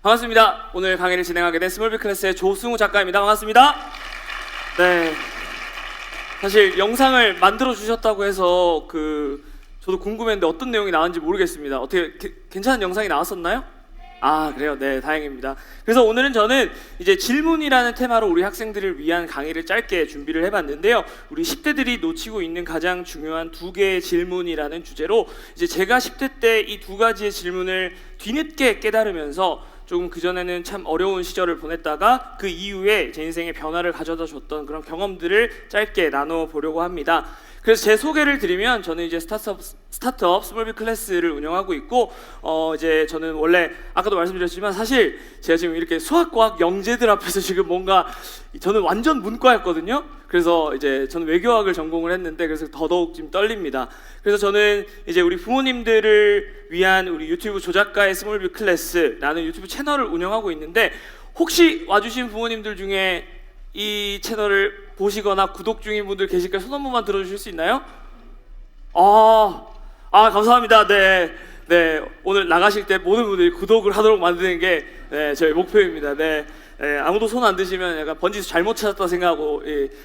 반갑습니다. 오늘 강의를 진행하게 된 스몰빅 클래스의 조승우 작가입니다. 반갑습니다. 네, 사실 영상을 만들어 주셨다고 해서 저도 궁금했는데 어떤 내용이 나왔는지 모르겠습니다. 어떻게 괜찮은 영상이 나왔었나요? 아, 그래요? 네, 다행입니다. 그래서 오늘은 저는 이제 질문이라는 테마로 우리 학생들을 위한 강의를 짧게 준비를 해봤는데요. 우리 10대들이 놓치고 있는 가장 중요한 두 개의 질문이라는 주제로 이제 제가 10대 때 이 두 가지의 질문을 뒤늦게 깨달으면서 조금 그전에는 참 어려운 시절을 보냈다가 그 이후에 제 인생에 변화를 가져다 줬던 그런 경험들을 짧게 나눠보려고 합니다. 그래서 제 소개를 드리면 저는 이제 스타트업 스몰빅 클래스를 운영하고 있고 이제 저는 원래 아까도 말씀드렸지만 사실 제가 지금 이렇게 수학과학 영재들 앞에서 지금 뭔가 저는 완전 문과였거든요. 그래서 이제 저는 외교학을 전공을 했는데 그래서 더더욱 지금 떨립니다. 그래서 저는 이제 우리 부모님들을 위한 우리 유튜브 조작가의 스몰빅 클래스라는 유튜브 채널을 운영하고 있는데 혹시 와주신 부모님들 중에 이 채널을 보시거나 구독 중인 분들 계실까요? 손 한 번만 들어주실 수 있나요? 감사합니다. 네, 오늘 나가실 때 모든 분들이 구독을 하도록 만드는 게 저희 목표입니다. 네, 아무도 손 안 드시면 약간 번지수 잘못 찾았다 생각하고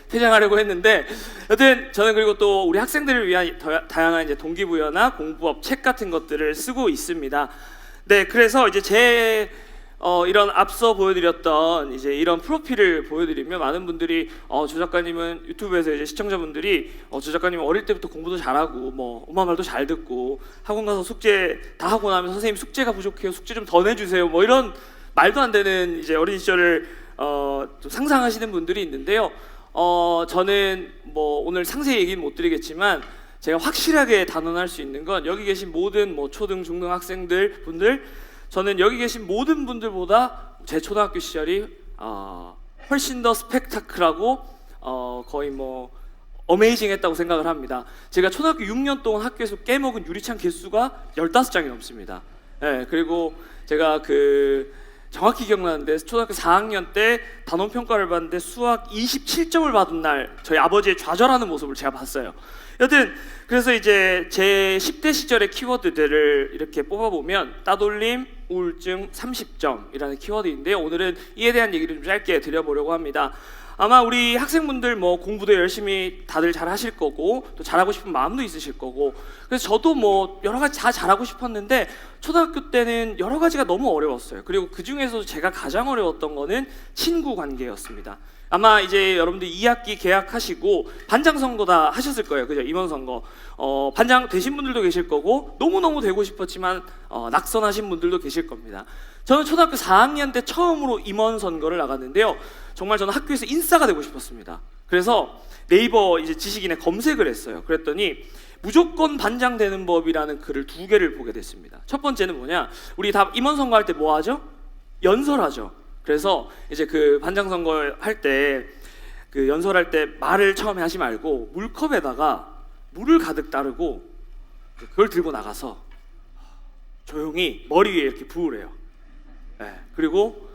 퇴장하려고 했는데 여튼 저는 그리고 또 우리 학생들을 위한 다양한 이제 동기부여나 공부업 책 같은 것들을 쓰고 있습니다. 네, 그래서 이제 이런 앞서 보여드렸던 이제 이런 프로필을 보여드리면 많은 분들이 조 작가님은 유튜브에서 이제 시청자분들이 조 작가님은 어릴 때부터 공부도 잘하고 뭐 엄마 말도 잘 듣고 학원 가서 숙제 다 하고 나면 선생님 숙제가 부족해요, 숙제 좀 더 내주세요, 뭐 이런 말도 안 되는 이제 어린 시절을 좀 상상하시는 분들이 있는데요. 저는 뭐 오늘 상세히 얘기는 못 드리겠지만 제가 확실하게 단언할 수 있는 건 여기 계신 모든 뭐 초등 중등 학생들 분들, 저는 여기 계신 모든 분들보다 제 초등학교 시절이 훨씬 더 스펙타클하고 거의 뭐 어메이징했다고 생각을 합니다. 제가 초등학교 6년 동안 학교에서 깨먹은 유리창 개수가 15장이 넘습니다. 네, 그리고 제가 정확히 기억나는데 초등학교 4학년 때 단원 평가를 받는데 수학 27점을 받은 날 저희 아버지의 좌절하는 모습을 제가 봤어요. 여튼 그래서 이제 제 10대 시절의 키워드들을 이렇게 뽑아보면 따돌림, 우울증, 30점이라는 키워드인데요. 오늘은 이에 대한 얘기를 좀 짧게 드려보려고 합니다. 아마 우리 학생분들 뭐 공부도 열심히 다들 잘 하실 거고 또 잘하고 싶은 마음도 있으실 거고, 그래서 저도 뭐 여러 가지 다 잘하고 싶었는데 초등학교 때는 여러 가지가 너무 어려웠어요. 그리고 그 중에서도 제가 가장 어려웠던 거는 친구 관계였습니다. 아마 이제 여러분들 2학기 개학하시고 반장 선거 다 하셨을 거예요, 그죠? 임원 선거. 반장 되신 분들도 계실 거고 너무너무 되고 싶었지만 낙선하신 분들도 계실 겁니다. 저는 초등학교 4학년 때 처음으로 임원 선거를 나갔는데요. 정말 저는 학교에서 인싸가 되고 싶었습니다. 그래서 네이버 이제 지식인에 검색을 했어요. 그랬더니 무조건 반장 되는 법이라는 글을 2개를 보게 됐습니다. 첫 번째는 뭐냐? 우리 다 임원 선거 할 때 뭐 하죠? 연설하죠. 그래서 이제 반장 선거 할 때 연설할 때 말을 처음에 하지 말고 물컵에다가 물을 가득 따르고 그걸 들고 나가서 조용히 머리 위에 이렇게 부으래요. 그리고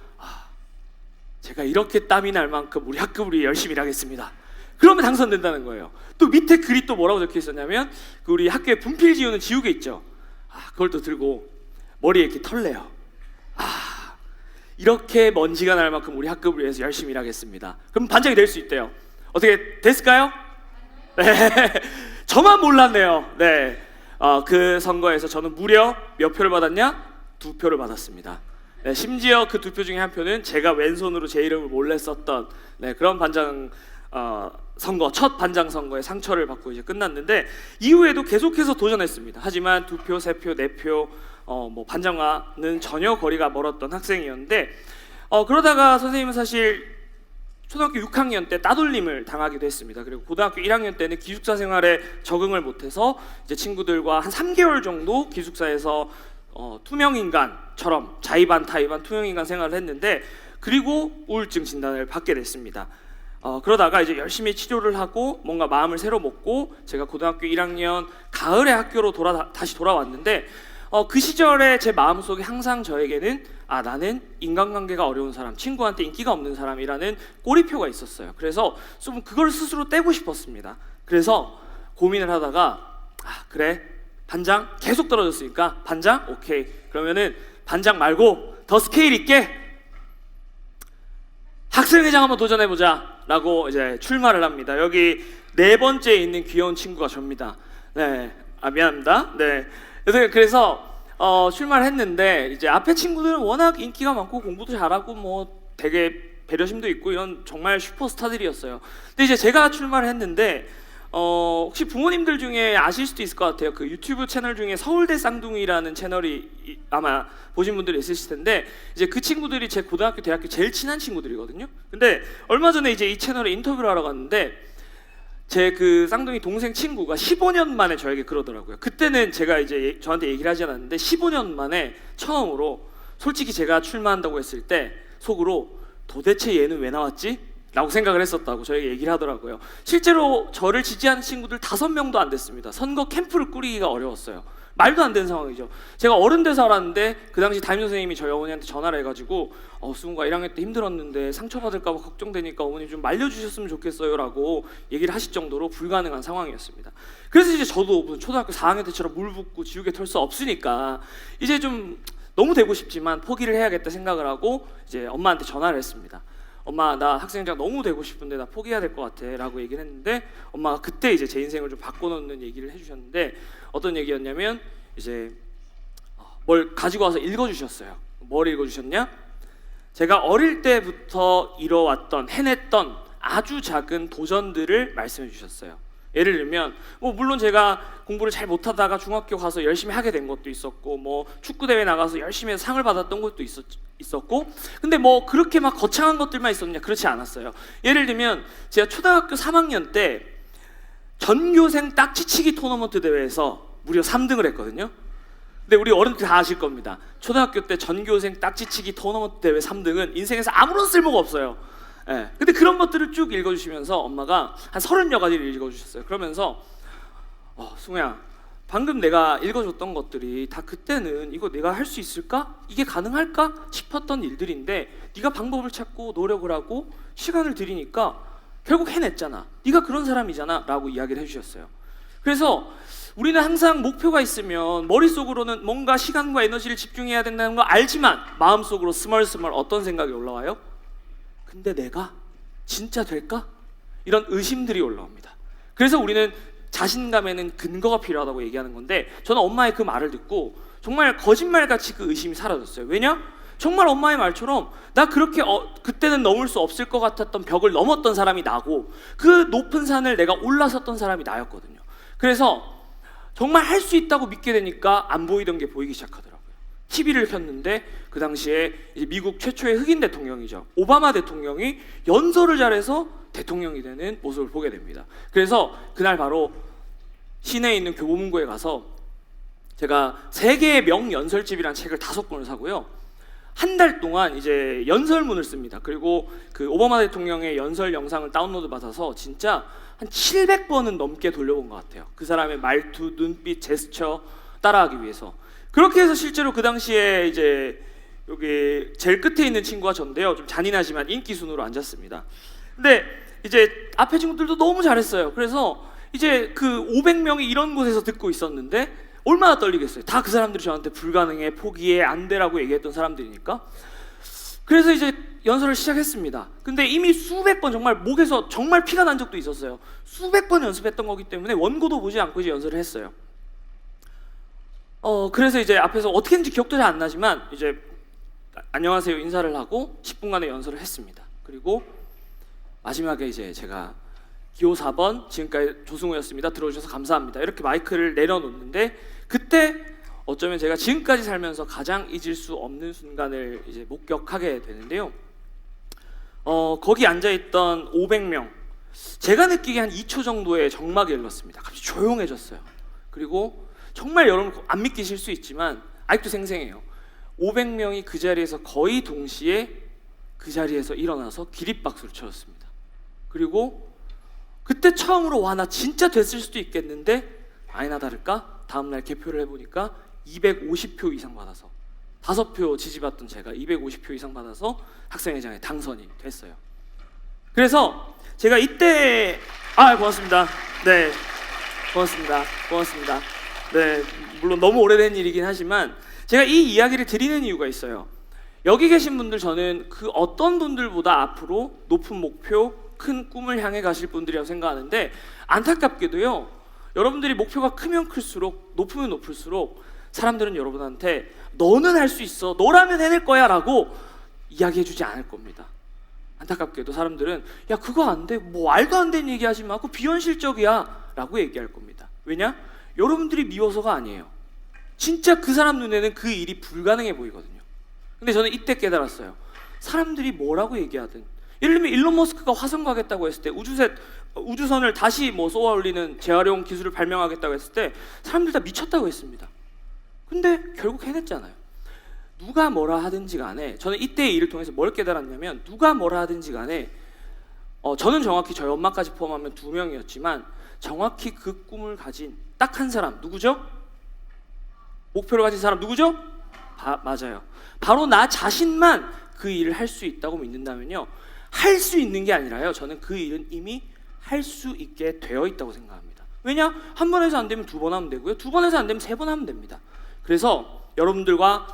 제가 이렇게 땀이 날 만큼 우리 학급을 위해 열심히 일하겠습니다. 그러면 당선된다는 거예요. 또 밑에 글이 또 뭐라고 적혀 있었냐면 우리 학교에 분필 지우는 지우개 있죠. 그걸 또 들고 머리에 이렇게 털래요. 이렇게 먼지가 날 만큼 우리 학급을 위해서 열심히 일하겠습니다. 그럼 반장이 될 수 있대요. 어떻게 됐을까요? 네. 저만 몰랐네요. 네. 그 선거에서 저는 무려 몇 표를 받았냐? 2표를 받았습니다. 네, 심지어 그 2표 중에 한 표는 제가 왼손으로 제 이름을 몰래 썼던 그런 반장 선거, 첫 반장 선거에 상처를 받고 이제 끝났는데 이후에도 계속해서 도전했습니다. 하지만 2표, 3표, 4표 뭐 반장과는 전혀 거리가 멀었던 학생이었는데 그러다가 선생님은 사실 초등학교 6학년 때 따돌림을 당하기도 했습니다. 그리고 고등학교 1학년 때는 기숙사 생활에 적응을 못해서 이제 친구들과 한 3개월 정도 기숙사에서 투명인간처럼 자의반 타의반 투명인간 생활을 했는데 그리고 우울증 진단을 받게 됐습니다. 그러다가 이제 열심히 치료를 하고 뭔가 마음을 새로 먹고 제가 고등학교 1학년 가을에 학교로 다시 돌아왔는데 그 시절에 제 마음속에 항상 저에게는 나는 인간관계가 어려운 사람, 친구한테 인기가 없는 사람이라는 꼬리표가 있었어요. 그래서 좀 그걸 스스로 떼고 싶었습니다. 그래서 고민을 하다가 그래, 반장 계속 떨어졌으니까 반장? 오케이, 그러면은 반장 말고 더 스케일 있게 학생회장 한번 도전해보자 라고 이제 출마를 합니다. 여기 네 번째에 있는 귀여운 친구가 접니다. 네, 미안합니다. 네, 그래서 출마를 했는데 이제 앞에 친구들은 워낙 인기가 많고 공부도 잘하고 뭐 되게 배려심도 있고 이런 정말 슈퍼스타들이었어요. 근데 이제 제가 출마를 했는데 혹시 부모님들 중에 아실 수도 있을 것 같아요. 그 유튜브 채널 중에 서울대 쌍둥이라는 채널이 아마 보신 분들이 있으실 텐데 이제 그 친구들이 제 고등학교, 대학교 제일 친한 친구들이거든요. 근데 얼마 전에 이제 이 채널에 인터뷰를 하러 갔는데 제 그 쌍둥이 동생 친구가 15년 만에 저에게 그러더라고요. 그때는 제가 이제 저한테 얘기를 하지 않았는데 15년 만에 처음으로 솔직히 제가 출마한다고 했을 때 속으로 도대체 얘는 왜 나왔지? 라고 생각을 했었다고 저에게 얘기를 하더라고요. 실제로 저를 지지하는 친구들 5명도 안 됐습니다. 선거 캠프를 꾸리기가 어려웠어요. 말도 안 되는 상황이죠. 제가 어른 돼서 알았는데 그 당시 담임 선생님이 저희 어머니한테 전화를 해가지고 수근과 1학년 때 힘들었는데 상처받을까 봐 걱정되니까 어머니 좀 말려주셨으면 좋겠어요 라고 얘기를 하실 정도로 불가능한 상황이었습니다. 그래서 이제 저도 무슨 초등학교 4학년 때처럼 물 붓고 지우개 털 수 없으니까 이제 좀 너무 되고 싶지만 포기를 해야겠다 생각을 하고 이제 엄마한테 전화를 했습니다. 엄마, 나 학생회장 너무 되고 싶은데 나 포기해야 될 것 같아 라고 얘기를 했는데 엄마가 그때 이제 제 인생을 좀 바꿔놓는 얘기를 해주셨는데 어떤 얘기였냐면 이제 뭘 가지고 와서 읽어주셨어요. 뭘 읽어주셨냐? 제가 어릴 때부터 이뤄왔던, 해냈던 아주 작은 도전들을 말씀해 주셨어요. 예를 들면 뭐 물론 제가 공부를 잘 못하다가 중학교 가서 열심히 하게 된 것도 있었고 뭐 축구대회 나가서 열심히 해서 상을 받았던 것도 있었고 근데 뭐 그렇게 막 거창한 것들만 있었냐? 그렇지 않았어요. 예를 들면 제가 초등학교 3학년 때 전교생 딱지치기 토너먼트 대회에서 무려 3등을 했거든요. 근데 우리 어른들 다 아실 겁니다. 초등학교 때 전교생 딱지치기 토너먼트 대회 3등은 인생에서 아무런 쓸모가 없어요. 예. 근데 그런 것들을 쭉 읽어주시면서 엄마가 한 30여 가지를 읽어주셨어요. 그러면서 승우야, 방금 내가 읽어줬던 것들이 다 그때는 이거 내가 할 수 있을까? 이게 가능할까? 싶었던 일들인데 네가 방법을 찾고 노력을 하고 시간을 들이니까 결국 해냈잖아. 네가 그런 사람이잖아 라고 이야기를 해주셨어요. 그래서 우리는 항상 목표가 있으면 머릿속으로는 뭔가 시간과 에너지를 집중해야 된다는 거 알지만 마음속으로 스멀스멀 어떤 생각이 올라와요? 근데 내가 진짜 될까? 이런 의심들이 올라옵니다. 그래서 우리는 자신감에는 근거가 필요하다고 얘기하는 건데 저는 엄마의 그 말을 듣고 정말 거짓말같이 그 의심이 사라졌어요. 왜냐? 정말 엄마의 말처럼 나 그렇게 그때는 넘을 수 없을 것 같았던 벽을 넘었던 사람이 나고 그 높은 산을 내가 올라섰던 사람이 나였거든요. 그래서 정말 할 수 있다고 믿게 되니까 안 보이던 게 보이기 시작하더라고요. TV를 켰는데 그 당시에 이제 미국 최초의 흑인 대통령이죠. 오바마 대통령이 연설을 잘해서 대통령이 되는 모습을 보게 됩니다. 그래서 그날 바로 시내에 있는 교보문고에 가서 제가 세계의 명연설집이라는 책을 5권을 사고요. 한 달 동안 이제 연설문을 씁니다. 그리고 그 오바마 대통령의 연설 영상을 다운로드 받아서 진짜 한 700번은 넘게 돌려본 것 같아요. 그 사람의 말투, 눈빛, 제스처 따라하기 위해서. 그렇게 해서 실제로 그 당시에 이제 여기 제일 끝에 있는 친구가 전데요. 좀 잔인하지만 인기 순으로 앉았습니다. 근데 이제 앞에 친구들도 너무 잘했어요. 그래서 이제 그 500명이 이런 곳에서 듣고 있었는데 얼마나 떨리겠어요. 다 그 사람들이 저한테 불가능해, 포기해, 안 되라고 얘기했던 사람들이니까. 그래서 이제 연설을 시작했습니다. 근데 이미 수백 번 정말 목에서 정말 피가 난 적도 있었어요. 수백 번 연습했던 거기 때문에 원고도 보지 않고 이제 연설을 했어요. 그래서 이제 앞에서 어떻게 했는지 기억도 잘 안 나지만 이제 안녕하세요 인사를 하고 10분간의 연설을 했습니다. 그리고 마지막에 이제 제가 기호 4번 지금까지 조승우였습니다. 들어주셔서 감사합니다. 이렇게 마이크를 내려놓는데 그때 어쩌면 제가 지금까지 살면서 가장 잊을 수 없는 순간을 이제 목격하게 되는데요. 거기 앉아있던 500명 제가 느끼기에 한 2초 정도의 정막이 흘렀습니다. 갑자기 조용해졌어요. 그리고 정말 여러분 안 믿기실 수 있지만 아직도 생생해요. 500명이 그 자리에서 거의 동시에 그 자리에서 일어나서 기립박수를 쳐줬습니다. 그리고 그때 처음으로 와 나 진짜 됐을 수도 있겠는데 아니나 다를까 다음날 개표를 해보니까 250표 이상 받아서 5표 지지받던 제가 250표 이상 받아서 학생회장에 당선이 됐어요. 그래서 제가 이때 고맙습니다. 네, 고맙습니다. 네, 물론 너무 오래된 일이긴 하지만 제가 이 이야기를 드리는 이유가 있어요. 여기 계신 분들 저는 그 어떤 분들보다 앞으로 높은 목표, 큰 꿈을 향해 가실 분들이라고 생각하는데, 안타깝게도요, 여러분들이 목표가 크면 클수록, 높으면 높을수록 사람들은 여러분한테 너는 할 수 있어, 너라면 해낼 거야 라고 이야기해주지 않을 겁니다. 안타깝게도 사람들은 야 그거 안 돼, 뭐 말도 안 되는 얘기하지 마, 그거 비현실적이야 라고 얘기할 겁니다. 왜냐? 여러분들이 미워서가 아니에요. 진짜 그 사람 눈에는 그 일이 불가능해 보이거든요. 근데 저는 이때 깨달았어요. 사람들이 뭐라고 얘기하든, 예를 들면 일론 머스크가 화성 가겠다고 했을 때, 우주선을 다시 뭐 쏘아 올리는 재활용 기술을 발명하겠다고 했을 때 사람들 다 미쳤다고 했습니다. 근데 결국 해냈잖아요. 누가 뭐라 하든지 간에, 저는 이때의 일을 통해서 뭘 깨달았냐면, 누가 뭐라 하든지 간에 저는 정확히 저희 엄마까지 포함하면 2명이었지만 정확히 그 꿈을 가진 딱 한 사람, 누구죠? 목표를 가진 사람 누구죠? 맞아요. 바로 나 자신만 그 일을 할 수 있다고 믿는다면요, 할 수 있는 게 아니라요, 저는 그 일은 이미 할 수 있게 되어 있다고 생각합니다. 왜냐? 한 번 해서 안 되면 2번 하면 되고요, 2번 해서 안 되면 3번 하면 됩니다. 그래서 여러분들과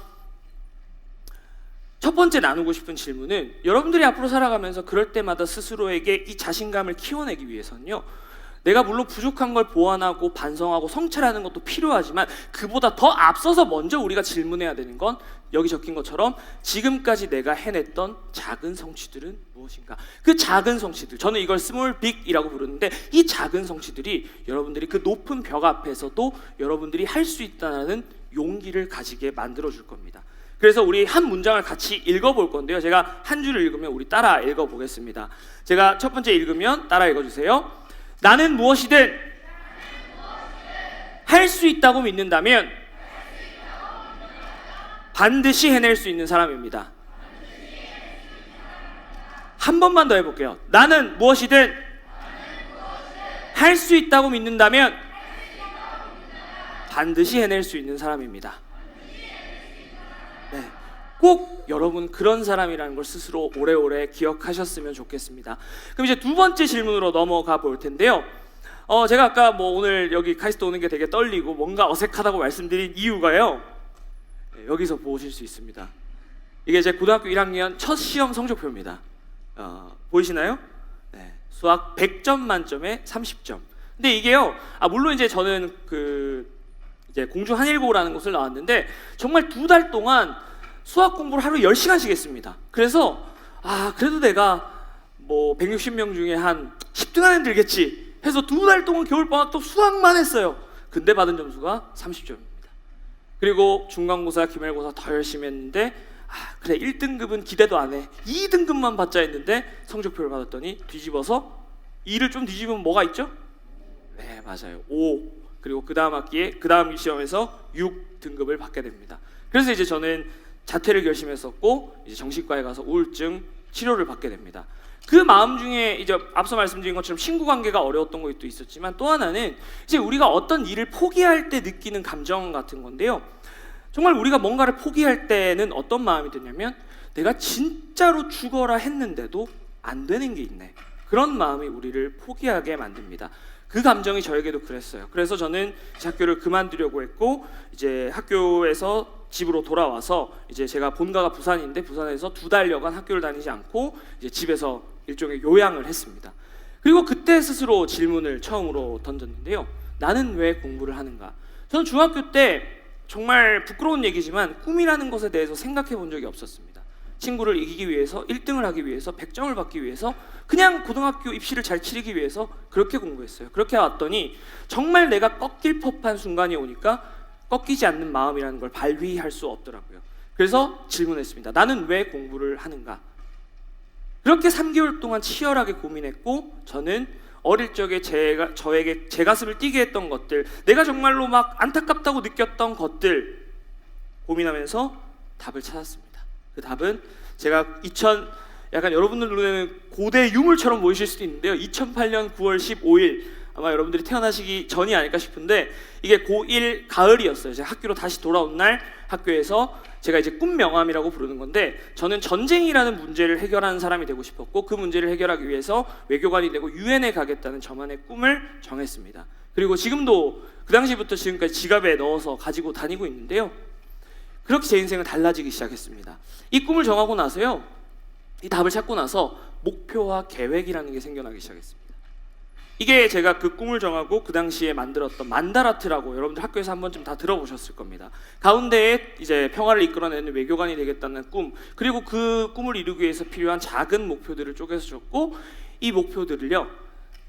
첫 번째 나누고 싶은 질문은, 여러분들이 앞으로 살아가면서 그럴 때마다 스스로에게 이 자신감을 키워내기 위해서는요, 내가 물론 부족한 걸 보완하고 반성하고 성찰하는 것도 필요하지만, 그보다 더 앞서서 먼저 우리가 질문해야 되는 건, 여기 적힌 것처럼 지금까지 내가 해냈던 작은 성취들은 무엇인가? 그 작은 성취들, 저는 이걸 스몰 빅이라고 부르는데, 이 작은 성취들이 여러분들이 그 높은 벽 앞에서도 여러분들이 할 수 있다는 용기를 가지게 만들어줄 겁니다. 그래서 우리 한 문장을 같이 읽어볼 건데요, 제가 한 줄을 읽으면 우리 따라 읽어보겠습니다. 제가 첫 번째 읽으면 따라 읽어주세요. 나는 무엇이든 할 수 있다고 믿는다면 반드시 해낼 수 있는 사람입니다. 한 번만 더 해볼게요. 나는 무엇이든 할 수 있다고 믿는다면 반드시 해낼 수 있는 사람입니다. 네, 꼭 여러분 그런 사람이라는 걸 스스로 오래오래 기억하셨으면 좋겠습니다. 그럼 이제 두 번째 질문으로 넘어가 볼 텐데요, 제가 아까 뭐 오늘 여기 카이스트 오는 게 되게 떨리고 뭔가 어색하다고 말씀드린 이유가요, 네, 여기서 보실 수 있습니다. 이게 제 고등학교 1학년 첫 시험 성적표입니다. 보이시나요? 네, 수학 100점 만점에 30점. 근데 이게요, 물론 이제 저는 이제 공주 한일고라는 곳을 나왔는데 정말 2달 동안 수학 공부를 하루 10시간씩 했습니다. 그래서 그래도 내가 뭐 160명 중에 한 10등 안에 들겠지 해서 2달 동안 겨울방학 또 수학만 했어요. 근데 받은 점수가 30점입니다. 그리고 중간고사, 기말고사 더 열심히 했는데 그래 1등급은 기대도 안 해, 2등급만 받자 했는데 성적표를 받았더니 뒤집어서 2를 좀 뒤집으면 뭐가 있죠? 네, 맞아요, 5. 그리고 그 다음 학기에 그 다음 시험에서 6등급을 받게 됩니다. 그래서 이제 저는 자퇴를 결심했었고, 이제 정신과에 가서 우울증 치료를 받게 됩니다. 그 마음 중에 이제 앞서 말씀드린 것처럼 친구 관계가 어려웠던 것도 있었지만, 또 하나는 이제 우리가 어떤 일을 포기할 때 느끼는 감정 같은 건데요, 정말 우리가 뭔가를 포기할 때는 어떤 마음이 드냐면, 내가 진짜로 죽어라 했는데도 안 되는 게 있네, 그런 마음이 우리를 포기하게 만듭니다. 그 감정이 저에게도 그랬어요. 그래서 저는 이제 학교를 그만두려고 했고, 이제 학교에서 집으로 돌아와서, 이제 제가 본가가 부산인데 부산에서 2달여간 학교를 다니지 않고 이제 집에서 일종의 요양을 했습니다. 그리고 그때 스스로 질문을 처음으로 던졌는데요, 나는 왜 공부를 하는가? 저는 중학교 때 정말 부끄러운 얘기지만 꿈이라는 것에 대해서 생각해 본 적이 없었습니다. 친구를 이기기 위해서, 1등을 하기 위해서, 100점을 받기 위해서, 그냥 고등학교 입시를 잘 치르기 위해서 그렇게 공부했어요. 그렇게 왔더니 정말 내가 꺾일 법한 순간이 오니까 꺾이지 않는 마음이라는 걸 발휘할 수 없더라고요. 그래서 질문했습니다. 나는 왜 공부를 하는가? 그렇게 3개월 동안 치열하게 고민했고, 저는 어릴 적에 저에게 제 가슴을 뛰게 했던 것들, 내가 정말로 막 안타깝다고 느꼈던 것들 고민하면서 답을 찾았습니다. 그 답은 제가 약간 여러분들 눈에는 고대 유물처럼 보이실 수도 있는데요, 2008년 9월 15일, 아마 여러분들이 태어나시기 전이 아닐까 싶은데, 이게 고1 가을이었어요. 제가 학교로 다시 돌아온 날 학교에서 제가 이제 꿈 명함이라고 부르는 건데, 저는 전쟁이라는 문제를 해결하는 사람이 되고 싶었고, 그 문제를 해결하기 위해서 외교관이 되고 유엔에 가겠다는 저만의 꿈을 정했습니다. 그리고 지금도 그 당시부터 지금까지 지갑에 넣어서 가지고 다니고 있는데요, 그렇게 제 인생은 달라지기 시작했습니다. 이 꿈을 정하고 나서요, 이 답을 찾고 나서 목표와 계획이라는 게 생겨나기 시작했습니다. 이게 제가 그 꿈을 정하고 그 당시에 만들었던 만다라트라고, 여러분들 학교에서 한 번쯤 다 들어보셨을 겁니다. 가운데에 이제 평화를 이끌어내는 외교관이 되겠다는 꿈, 그리고 그 꿈을 이루기 위해서 필요한 작은 목표들을 쪼개서 줬고, 이 목표들을요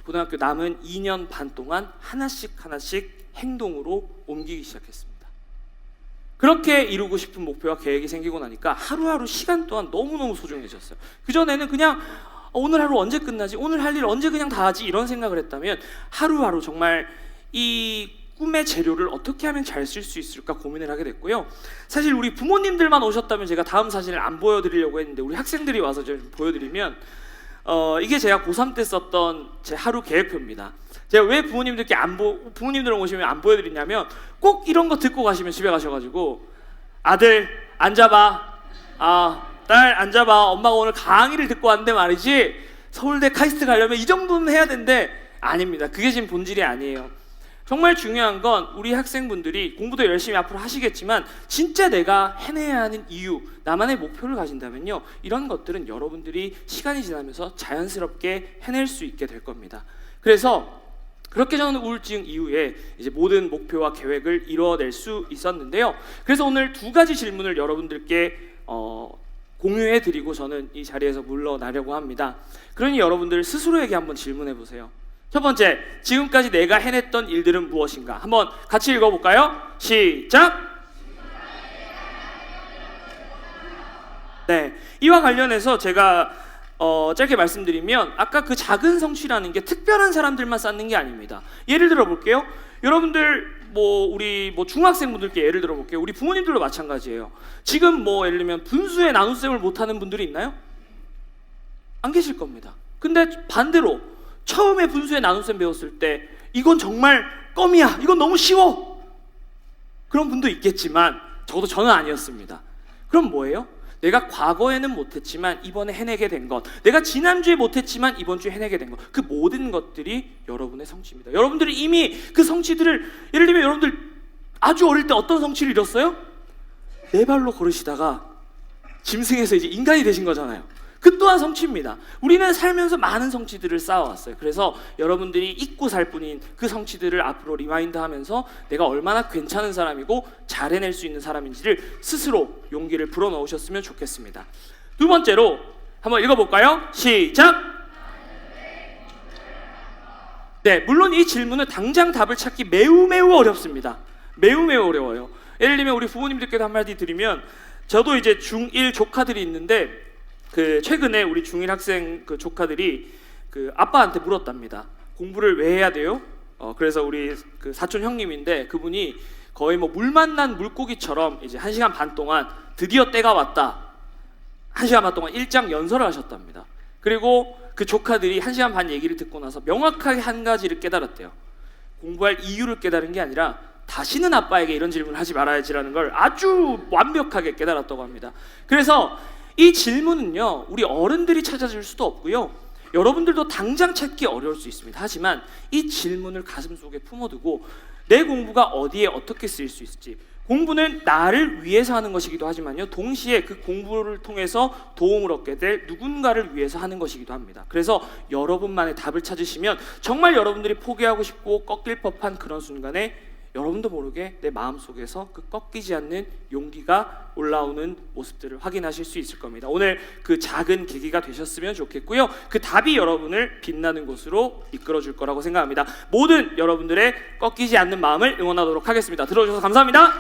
고등학교 남은 2년 반 동안 하나씩 행동으로 옮기기 시작했습니다. 그렇게 이루고 싶은 목표와 계획이 생기고 나니까 하루하루 시간 또한 너무너무 소중해졌어요. 그전에는 그냥 오늘 하루 언제 끝나지? 오늘 할 일 언제 그냥 다 하지? 이런 생각을 했다면 하루하루 정말 이 꿈의 재료를 어떻게 하면 잘 쓸 수 있을까 고민을 하게 됐고요. 사실 우리 부모님들만 오셨다면 제가 다음 사진을 안 보여드리려고 했는데, 우리 학생들이 와서 좀 보여드리면 이게 제가 고3 때 썼던 제 하루 계획표입니다. 제가 왜 부모님들께 부모님들 오시면 안 보여드리냐면, 꼭 이런 거 듣고 가시면 집에 가셔가지고 아들 앉아봐, 딸 앉아봐, 엄마가 오늘 강의를 듣고 왔는데 말이지 서울대 카이스트 가려면 이 정도는 해야 된대. 아닙니다. 그게 지금 본질이 아니에요. 정말 중요한 건 우리 학생분들이 공부도 열심히 앞으로 하시겠지만 진짜 내가 해내야 하는 이유, 나만의 목표를 가진다면요, 이런 것들은 여러분들이 시간이 지나면서 자연스럽게 해낼 수 있게 될 겁니다. 그래서 그렇게 저는 우울증 이후에 이제 모든 목표와 계획을 이뤄낼 수 있었는데요. 그래서 오늘 두 가지 질문을 여러분들께 공유해드리고 저는 이 자리에서 물러나려고 합니다. 그러니 여러분들 스스로에게 한번 질문해 보세요. 첫 번째, 지금까지 내가 해냈던 일들은 무엇인가? 한번 같이 읽어볼까요? 시작! 네, 이와 관련해서 제가 짧게 말씀드리면, 아까 그 작은 성취라는 게 특별한 사람들만 쌓는 게 아닙니다. 예를 들어 볼게요. 여러분들 우리 중학생분들께 예를 들어 볼게요. 우리 부모님들도 마찬가지예요. 지금 예를 들면 분수의 나눗셈을 못하는 분들이 있나요? 안 계실 겁니다. 근데 반대로 처음에 분수의 나눗셈 배웠을 때 이건 정말 껌이야, 이건 너무 쉬워, 그런 분도 있겠지만 적어도 저는 아니었습니다. 그럼 뭐예요? 내가 과거에는 못했지만 이번에 해내게 된 것, 내가 지난주에 못했지만 이번 주에 해내게 된 것, 그 모든 것들이 여러분의 성취입니다. 여러분들이 이미 그 성취들을, 예를 들면 여러분들 아주 어릴 때 어떤 성취를 이뤘어요? 네 발로 걸으시다가 짐승에서 이제 인간이 되신 거잖아요. 그 또한 성취입니다. 우리는 살면서 많은 성취들을 쌓아왔어요. 그래서 여러분들이 잊고 살 뿐인 그 성취들을 앞으로 리마인드하면서 내가 얼마나 괜찮은 사람이고 잘 해낼 수 있는 사람인지를 스스로 용기를 불어넣으셨으면 좋겠습니다. 두 번째로 한번 읽어볼까요? 시작! 네, 물론 이 질문은 당장 답을 찾기 매우 어렵습니다. 매우 어려워요. 예를 들면 우리 부모님들께도 한마디 드리면, 저도 이제 중1 조카들이 있는데 최근에 우리 중1 학생 그 조카들이 그 아빠한테 물었답니다. 공부를 왜 해야 돼요? 그래서 우리 그 사촌 형님인데 그분이 거의 물 만난 물고기처럼 이제 1시간 반 동안 드디어 때가 왔다, 1시간 반 동안 일장 연설을 하셨답니다. 그리고 그 조카들이 1시간 반 얘기를 듣고 나서 명확하게 한 가지를 깨달았대요. 공부할 이유를 깨달은 게 아니라 다시는 아빠에게 이런 질문을 하지 말아야지라는 걸 아주 완벽하게 깨달았다고 합니다. 그래서 이 질문은요, 우리 어른들이 찾아줄 수도 없고요, 여러분들도 당장 찾기 어려울 수 있습니다. 하지만 이 질문을 가슴속에 품어두고 내 공부가 어디에 어떻게 쓰일 수 있을지, 공부는 나를 위해서 하는 것이기도 하지만요, 동시에 그 공부를 통해서 도움을 얻게 될 누군가를 위해서 하는 것이기도 합니다. 그래서 여러분만의 답을 찾으시면 정말 여러분들이 포기하고 싶고 꺾일 법한 그런 순간에 여러분도 모르게 내 마음속에서 그 꺾이지 않는 용기가 올라오는 모습들을 확인하실 수 있을 겁니다. 오늘 그 작은 계기가 되셨으면 좋겠고요, 그 답이 여러분을 빛나는 곳으로 이끌어 줄 거라고 생각합니다. 모든 여러분들의 꺾이지 않는 마음을 응원하도록 하겠습니다. 들어주셔서 감사합니다.